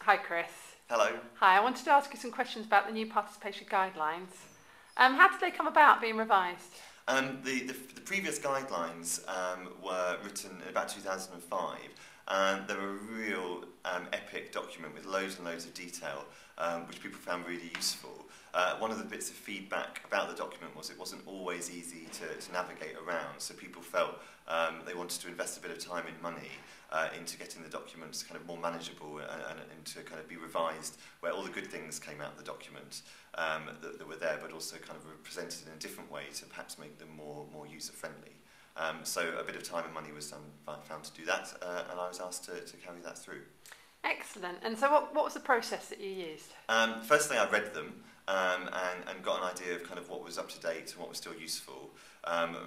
Hi Chris. Hello. Hi, I wanted to ask you some questions about the new participation guidelines. How did they come about being revised? The previous guidelines were written in about 2005, and they were a real epic document with loads and loads of detail, which people found really useful. One of the bits of feedback about the document was it wasn't always easy to navigate around, so people felt they wanted to invest a bit of time and money into getting the documents kind of more manageable and to kind of be revised where all the good things came out of the document that were there, but also kind of presented in a different way to perhaps make them more user-friendly. So a bit of time and money was found to do that, and I was asked to carry that through. Excellent. And so what was the process that you used? Firstly, I read them and got an idea of kind of what was up to date and what was still useful.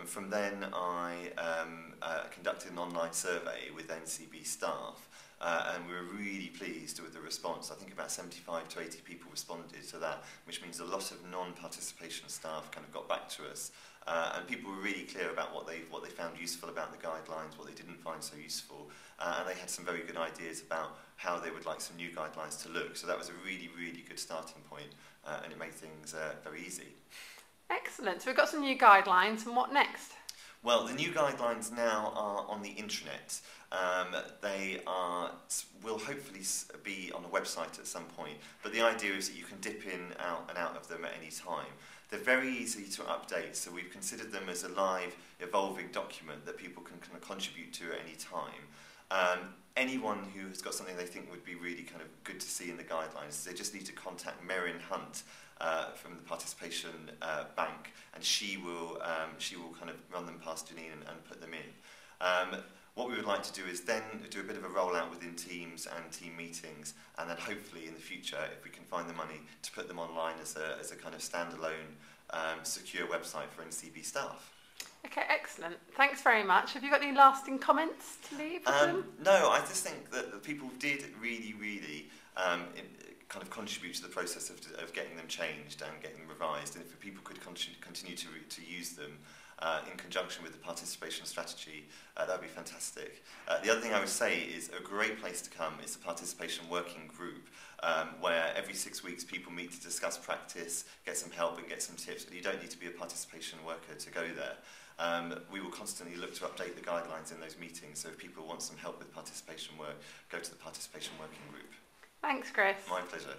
From then, I conducted an online survey with NCB staff, and we were really pleased with the response. I think about 75 to 80 people responded to that, which means a lot of non-participation staff kind of got back to us, and people were really clear about what they found useful about the guidelines, what they didn't find so useful, and they had some very good ideas about how they would like some new guidelines to look. So that was a really, really good starting point, and it made things very easy. Excellent. So we've got some new guidelines, and what next? Well, the new guidelines now are on the intranet. They will hopefully be on a website at some point, but the idea is that you can dip in and out of them at any time. They're very easy to update, so we've considered them as a live, evolving document that people can kind of contribute to at any time. Anyone who has got something they think would be really kind of good to see in the guidelines, they just need to contact Merrin Hunt from the Participation Bank, and she will kind of run them past Janine and put them in. What we would like to do is then do a bit of a rollout within teams and team meetings, and then hopefully in the future, if we can find the money, to put them online as a kind of standalone, secure website for NCB staff. Okay, excellent. Thanks very much. Have you got any lasting comments to leave with them? No, I just think that the people did really kind of contribute to the process of getting them changed and getting them revised, and if people could continue to use them in conjunction with the participation strategy, that would be fantastic. The other thing I would say is a great place to come is the participation working group, where every 6 weeks people meet to discuss practice, get some help and get some tips, but you don't need to be a participation worker to go there. We will constantly look to update the guidelines in those meetings, so if people want some help with participation work, go to the participation working group. Thanks, Chris. My pleasure.